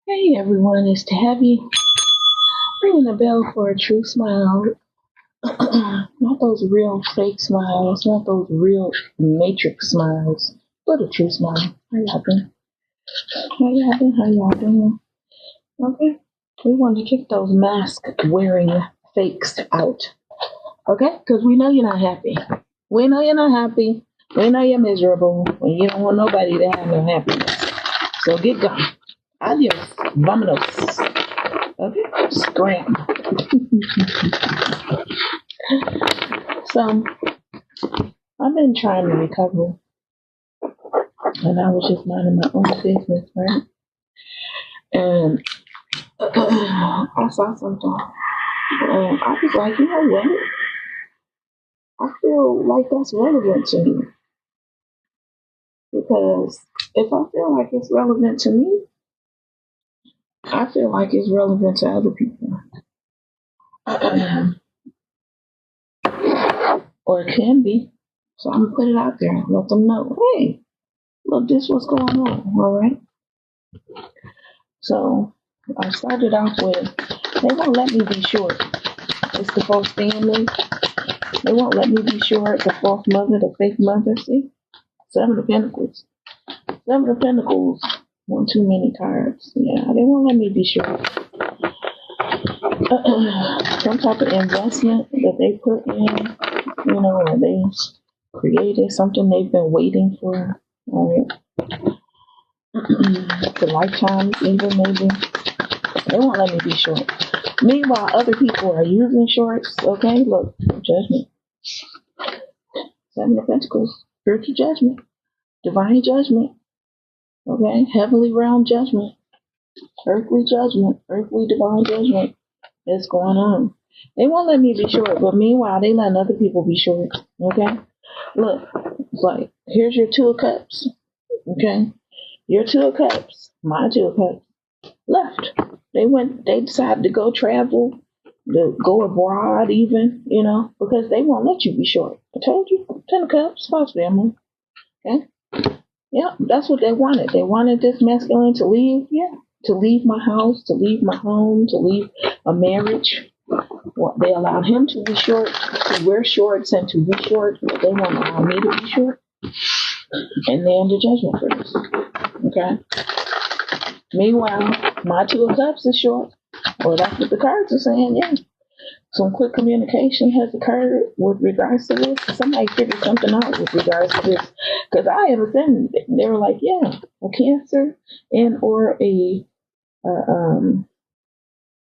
Hey everyone, it's TAVY. Ringing the bell for a true smile. Not those real fake smiles, not those real matrix smiles, but a true smile. How y'all doing? How y'all doing? Okay. We want to kick those mask wearing fakes out. Okay? Because we know you're not happy. We know you're not happy. We know you're miserable. And you don't want nobody to have no happiness. So get going. Adios. Vamonos. Okay? Scram. So, I've been trying to recover, and I was just minding my own business, right? And I saw something, and I was like, you know what? I feel like that's relevant to me. Because if I feel like it's relevant to me, I feel like it's relevant to other people. Or it can be. So I'm going to put it out there and let them know, hey, look, this what's going on, all right? So I started off with, they won't let me be short. It's the false family. They won't let me be short. The false mother, the fake mother. See? Seven of Pentacles. Seven of Pentacles. One too many cards. Yeah, they won't let me be short. Some type of investment that they put in, or they created something they've been waiting for. All right. For lifetimes, even maybe. They won't let me be short. Meanwhile, other people are using shorts. Okay, look, judgment. Seven of Pentacles, spiritual judgment, divine judgment. Okay, heavenly realm judgment, earthly divine judgment is going on. They won't let me be short, but meanwhile, they letting other people be short. Okay, look, it's like, here's your Two of Cups. Okay, your Two of Cups, my Two of Cups, left. They decided to go travel, to go abroad even, because they won't let you be short. I told you, Ten of Cups, FalseFamily. Okay? Yeah, that's what they wanted. They wanted this masculine to leave, to leave my house, to leave my home, to leave a marriage. Well, they allowed him to be short, to wear shorts and to be short, but they won't allow me to be short. And they're under judgment for this. Okay? Meanwhile, my Two of Cups is short. Or that's what the cards are saying, yeah. Some quick communication has occurred with regards to this. Somebody figured something out with regards to this. Because I haven't seen anything. They were like, yeah, a cancer and or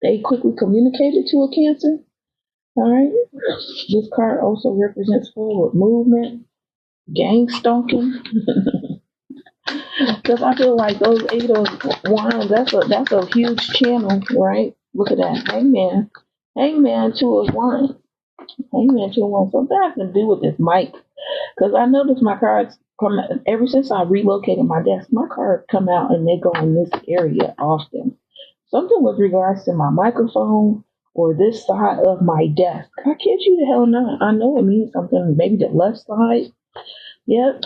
they quickly communicated to a cancer. All right. This card also represents forward movement, gang stalking. Because I feel like those Eight of Wands, that's a huge channel, right? Look at that. Hangman, Two of Wands. Hangman, Two of Wands. Something has to do with this mic. Because I noticed my cards come out, ever since I relocated my desk, my cards come out and they go in this area often. Something with regards to my microphone or this side of my desk. I kid you the hell not. I know it means something. Maybe the left side. Yep.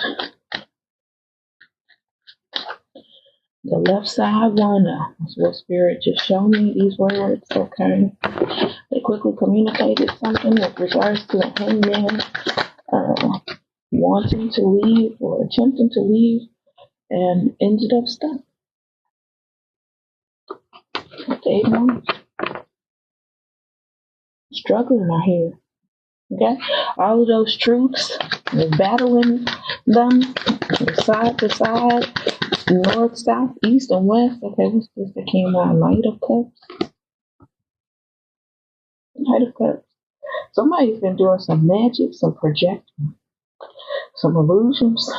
The left side wanna. That's what Spirit just showed me, these words, okay? They quickly communicated something with regards to the hangman wanting to leave or attempting to leave and ended up stuck. They struggling out here. Okay? All of those truths, battling them side to side, north, south, east, and west. Okay, what's this that came out? Knight of Cups. Knight of Cups. Somebody's been doing some magic, some projecting, some illusions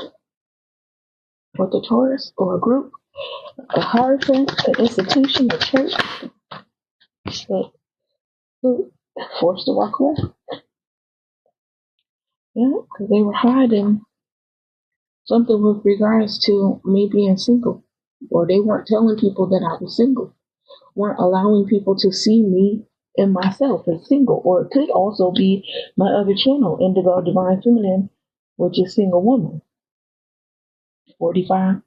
with a Taurus or a group, a hierophant, an institution, a church, that forced to walk away. Yeah, because they were hiding something with regards to me being single, or they weren't telling people that I was single, weren't allowing people to see me and myself as single, or it could also be my other channel, Indigo Divine Feminine, which is Single Woman. 45.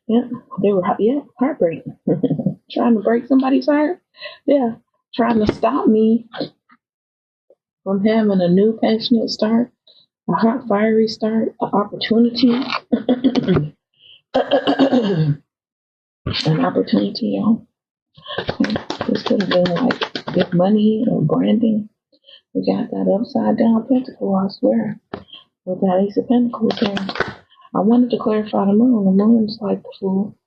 Yeah, they were, heartbreaking. Trying to break somebody's heart. Yeah. Trying to stop me from having a new passionate start, a hot, fiery start, an opportunity. An opportunity, y'all. This could have been like big money or branding. We got that upside down pentacle, I swear. With that Ace of Pentacles here. I wanted to clarify the moon. The moon's like the Fool.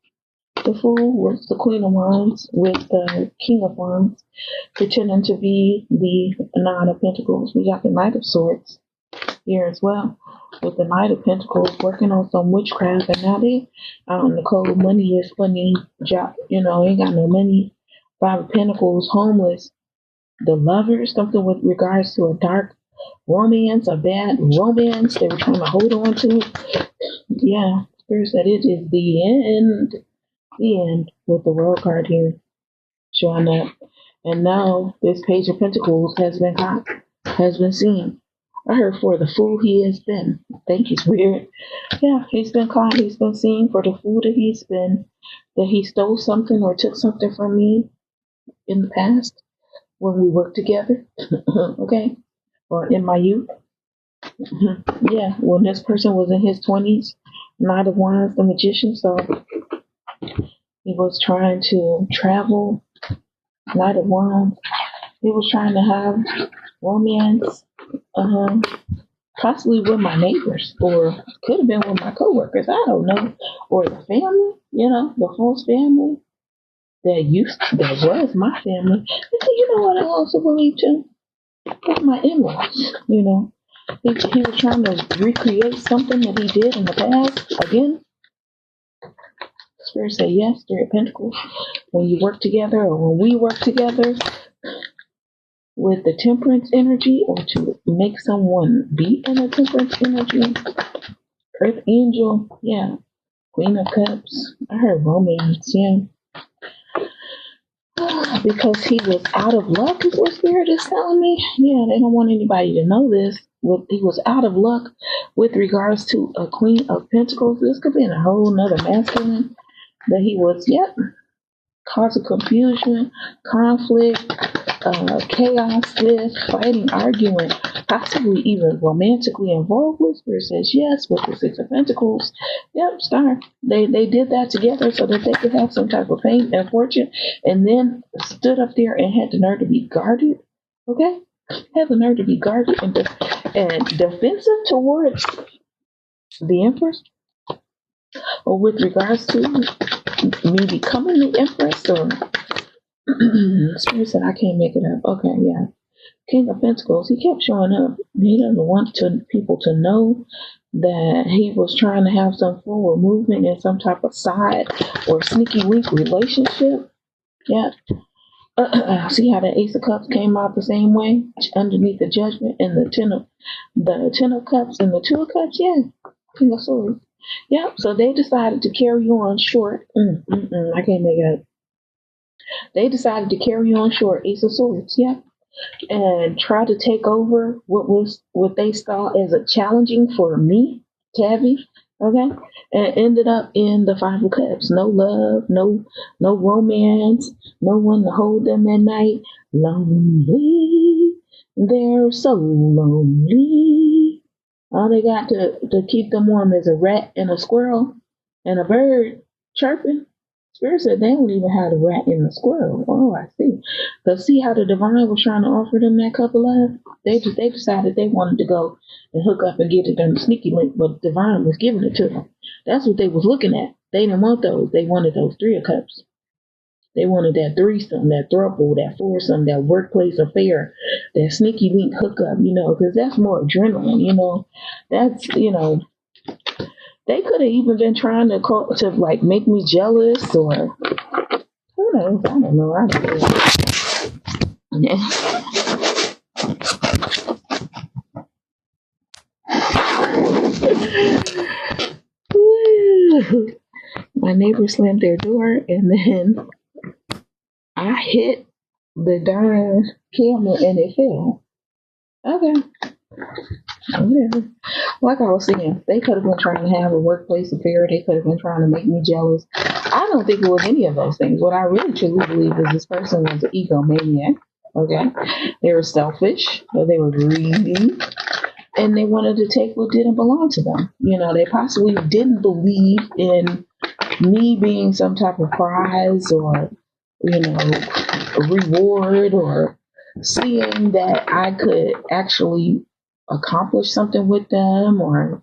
The Fool was the Queen of Wands with the King of Wands, pretending to be the Nine of Pentacles. We got the Knight of Swords here as well, with the Knight of Pentacles working on some witchcraft, and now they out in the cold. Money is funny, job, ain't got no money. Five of Pentacles, homeless. The Lovers, something with regards to a dark romance, a bad romance they were trying to hold on to. Yeah, Spirit said it is the end with the World card here showing up. And now this Page of Pentacles has been caught, has been seen. I heard for the fool he has been. Thank you, Spirit. Yeah, he's been caught, he's been seen for the fool that he's been, that he stole something or took something from me in the past when we worked together. Okay? Or in my youth. Yeah, when this person was in his 20s, Knight of Wands, the Magician, so he was trying to travel, Knight of Wands. He was trying to have romance, possibly with my neighbors, or could have been with my coworkers. I don't know, or the family. The false family that was my family. And you know what I also believe too? With my in-laws. He was trying to recreate something that he did in the past again. Spirit say yes, Three of Pentacles. When you work together, or when we work together with the temperance energy, or to make someone be in a temperance energy. Earth Angel, yeah. Queen of Cups. I heard romance, yeah. Because he was out of luck is what Spirit is telling me. Yeah, they don't want anybody to know this. He was out of luck with regards to a Queen of Pentacles. This could be in a whole nother masculine that he was, causing confusion, conflict, chaos with, fighting, arguing, possibly even romantically involved with. Spirit says yes with the Six of Pentacles. Yep, star. They did that together so that they could have some type of fame and fortune, and then stood up there and had the nerve to be guarded. Okay? Had the nerve to be guarded and defensive towards the Empress, or with regards to me becoming the Empress, or Spirit said I can't make it up. Okay, yeah. King of Pentacles, he kept showing up. He doesn't want people to know that he was trying to have some forward movement in some type of side or sneaky link relationship. Yeah. See how the Ace of Cups came out the same way underneath the Judgment, and the Ten of Cups and the Two of Cups. Yeah, King of Swords. Yep. So they decided to carry on short. I can't make it up. They decided to carry on short. Ace of Swords. Yeah. And try to take over what they saw as a challenging for me, TAVY, okay, and ended up in the Five of Cups. No love, no romance, no one to hold them at night. Lonely, they're so lonely. All they got to keep them warm is a rat and a squirrel and a bird chirping. Spirit said they don't even have the rat and the squirrel. Oh, I see. Because see how the divine was trying to offer them that cup of love? They decided they wanted to go and hook up and get it on the sneaky link, but divine was giving it to them. That's what they was looking at. They didn't want those. They wanted those Three of Cups. They wanted that threesome, that throuple, that foursome, that workplace affair, that sneaky link hookup, because that's more adrenaline, That's, they could have even been trying to like make me jealous, or who knows? I don't know. I don't know. Yeah. My neighbor slammed their door, and then I hit the darn camera and it fell. Okay. Whatever. Like I was saying, they could have been trying to have a workplace affair. They could have been trying to make me jealous. I don't think it was any of those things. What I really truly believe is this person was an egomaniac. Okay, they were selfish, or they were greedy, and they wanted to take what didn't belong to them. They possibly didn't believe in me being some type of prize or, a reward, or seeing that I could actually accomplish something with them or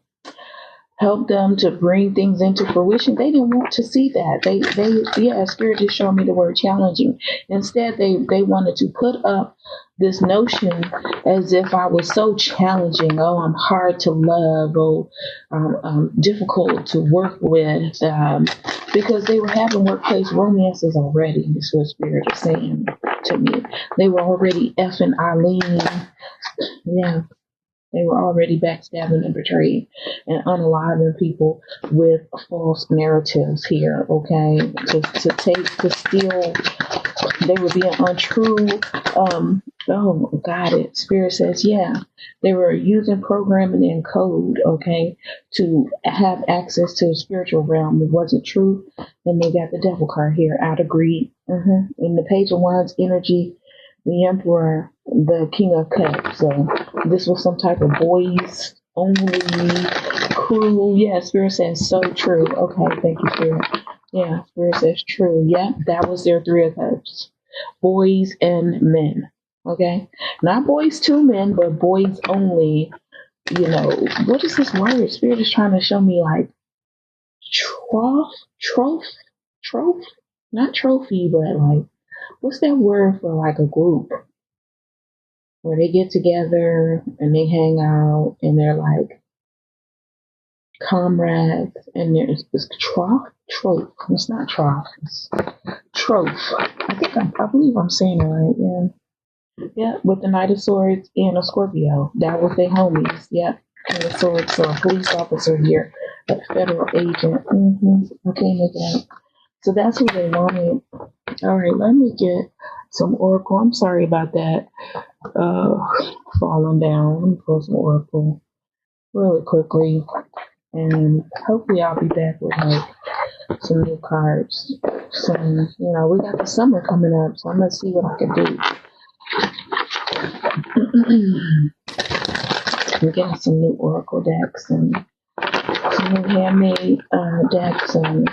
help them to bring things into fruition. They didn't want to see that. Spirit just showed me the word challenging. Instead, they wanted to put up this notion as if I was so challenging. Oh, I'm hard to love. Oh, difficult to work with. Because they were having workplace romances already. This is what Spirit is saying to me. They were already effing Eileen. Yeah. They were already backstabbing and betraying and unaliving people with false narratives here, okay? To steal, they were being untrue. Oh, got it. Spirit says, yeah. They were using programming and code, okay, to have access to the spiritual realm. It wasn't true. Then they got the devil card here, out of greed. In the Page of Wands energy, the Emperor, the King of Cups. So this was some type of boys only crew. Yeah, Spirit says so true. Okay, thank you, Spirit. Yeah, Spirit says true. Yeah, that was their Three of Cups. Boys and men. Okay, not boys to men, but boys only. What is this word? Spirit is trying to show me like troph, not trophy, but like, what's that word for like a group where they get together and they hang out and they're like comrades, and there's this trough. It's not trough. It's troph. I believe I'm saying it right. Yeah. With the Knight of Swords and a Scorpio. That was their homies. Yeah. And the Swords. So a police officer here, a federal agent. Okay, make it out. So that's who they wanted. All right, let me get some oracle. I'm sorry about that. Falling down. Let me pull some oracle really quickly, and hopefully I'll be back with like some new cards. So we got the summer coming up, so I'm gonna see what I can do. I'm getting some new oracle decks and some new handmade decks, and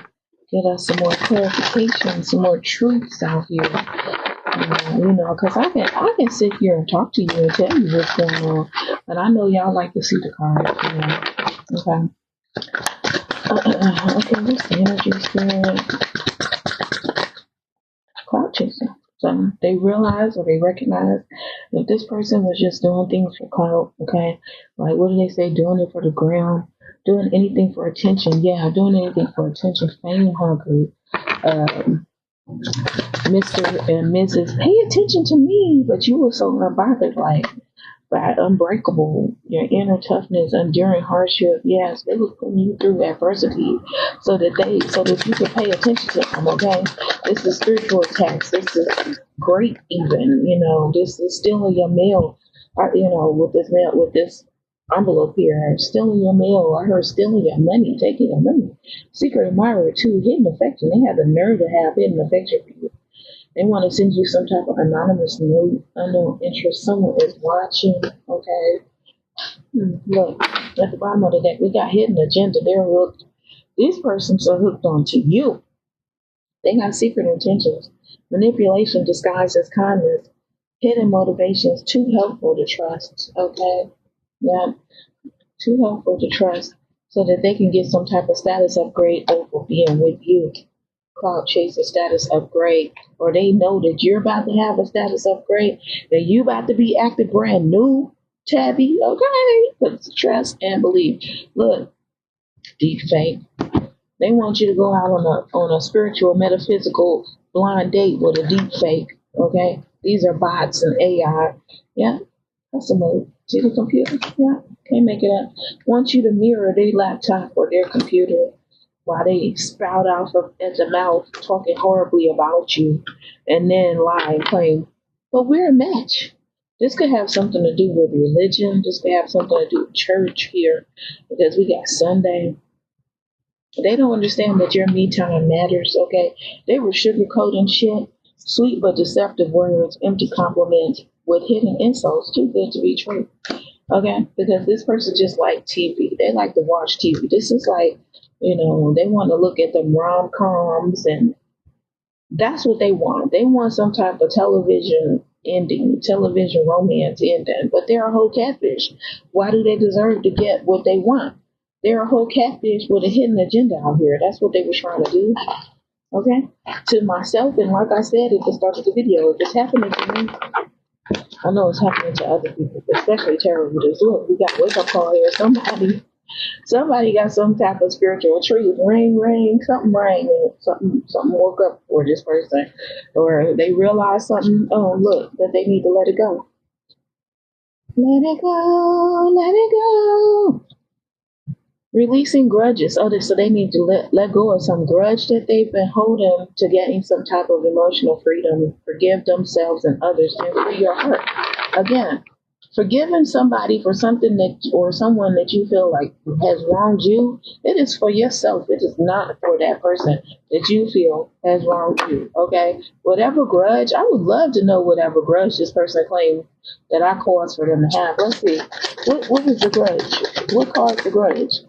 get us some more clarification, some more truths out here. Because I can sit here and talk to you and tell you what's going on, but I know y'all like to see the cards. Okay. Okay, what's the energy, Spirit? Cloud chasing. So they realize, or they recognize, that this person was just doing things for clout. Okay, like what do they say? Doing it for the ground, doing anything for attention. Yeah, doing anything for attention. Fame hungry. Mr. and Mrs. Pay attention to me, but you were so unbothered, like by unbreakable, your inner toughness, enduring hardship. Yes, they were putting you through adversity so that you could pay attention to them. Okay, this is spiritual attacks. This is great, even. This is stealing your mail. With this envelope here, stealing your mail. I heard stealing your money, taking your money. Secret admirer too, hidden affection. They have the nerve to have hidden affection for you. They want to send you some type of anonymous note, unknown interest. Someone is watching. Okay. Look, at the bottom of the deck, we got hidden agenda. They're hooked. These persons are hooked onto you. They got secret intentions. Manipulation disguised as kindness. Hidden motivations. Too helpful to trust. Okay. Yeah. Too helpful to trust so that they can get some type of status upgrade over being with you. Cloud chaser status upgrade, or they know that you're about to have a status upgrade, that you about to be active brand new, TAVY. Okay, but trust and believe. Look, deep fake. They want you to go out on a spiritual, metaphysical blind date with a deep fake. Okay, these are bots and AI. Yeah, that's a move. See the computer? Yeah, can't make it up. Want you to mirror their laptop or their computer while they spout out at the mouth talking horribly about you, and then lie and claim, but we're a match. This could have something to do with religion. This could have something to do with church here, because we got Sunday, They don't understand that your me time matters, okay? They were sugarcoating shit, sweet but deceptive words, empty compliments with hidden insults, too good to be true, okay? Because this person just like TV. They like to watch TV. This is like, they want to look at them rom-coms, and that's what they want. They want some type of television ending, television romance ending, but they're a whole catfish. Why do they deserve to get what they want? They're a whole catfish with a hidden agenda out here. That's what they were trying to do. Okay? To myself, and like I said at the start of the video, if it's happening to me, I know it's happening to other people, especially tarot readers. Look, we got wake up call here. Somebody got some type of spiritual truth. Ring, something rang, and something woke up for this person, or they realized something. Oh, look, that they need to let it go. Let it go, let it go. Releasing grudges. So they need to let go of some grudge that they've been holding to getting some type of emotional freedom. Forgive themselves and others and free your heart. Again, forgiving somebody for something or someone that you feel like has wronged you, it is for yourself. It is not for that person that you feel has wronged you. Okay? Whatever grudge, I would love to know whatever grudge this person claimed that I caused for them to have. Let's see. What was the grudge? What caused the grudge?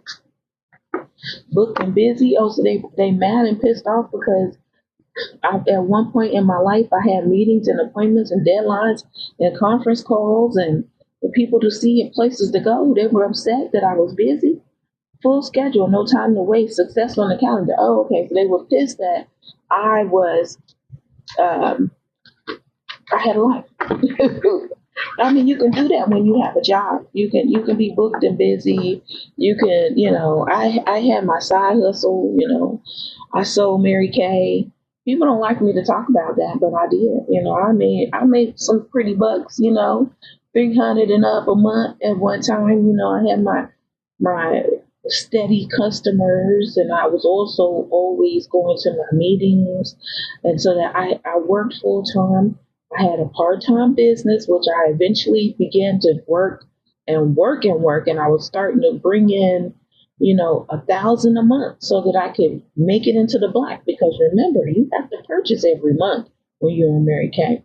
Booked and busy. Oh, so they mad and pissed off because at one point in my life, I had meetings and appointments and deadlines and conference calls and the people to see and places to go. They were upset that I was busy. Full schedule, no time to waste, success on the calendar. Oh, okay. So they were pissed that I was, I had a life. I mean, you can do that when you have a job. You can be booked and busy. You can, I had my side hustle, I sold Mary Kay. People don't like me to talk about that, but I did. I made some pretty bucks, 300 and up a month at one time. I had my steady customers, and I was also always going to my meetings, and so that I worked full time. I had a part-time business, which I eventually began to work, and I was starting to bring in, $1,000 a month so that I could make it into the black. Because remember, you have to purchase every month when you're in Mary Kay.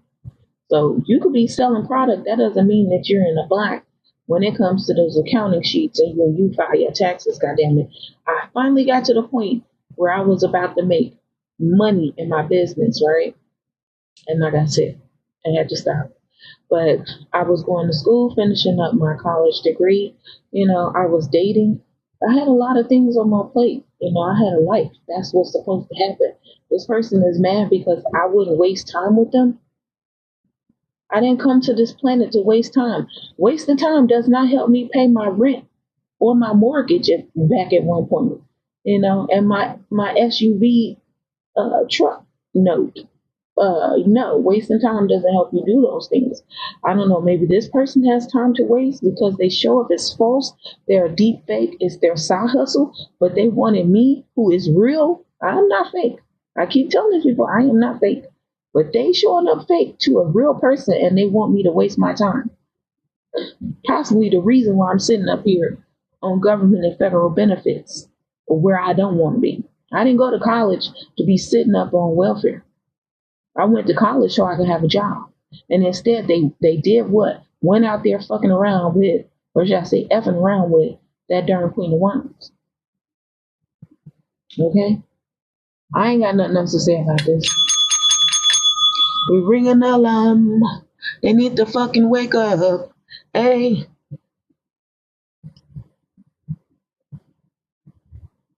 So you could be selling product. That doesn't mean that you're in the black when it comes to those accounting sheets and when you file your taxes. Goddamn it! I finally got to the point where I was about to make money in my business, right? And like I said, I had to stop. But I was going to school, finishing up my college degree. I was dating. I had a lot of things on my plate. I had a life. That's what's supposed to happen. This person is mad because I wouldn't waste time with them. I didn't come to this planet to waste time. Wasting time does not help me pay my rent or my mortgage back at one point. And my SUV truck note. No, wasting time doesn't help you do those things. I don't know, maybe this person has time to waste because they show up as false. They're a deep fake. It's their side hustle, but they wanted me, who is real. I'm not fake. I keep telling people I am not fake, but they showing up fake to a real person and they want me to waste my time. Possibly the reason why I'm sitting up here on government and federal benefits where I don't want to be. I didn't go to college to be sitting up on welfare. I went to college so I could have a job. And instead, they did what? Went out there fucking around with, or should I say effing around with, that darn Queen of Wands. Okay? I ain't got nothing else to say about this. We ring an alarm. They need to fucking wake up. Hey,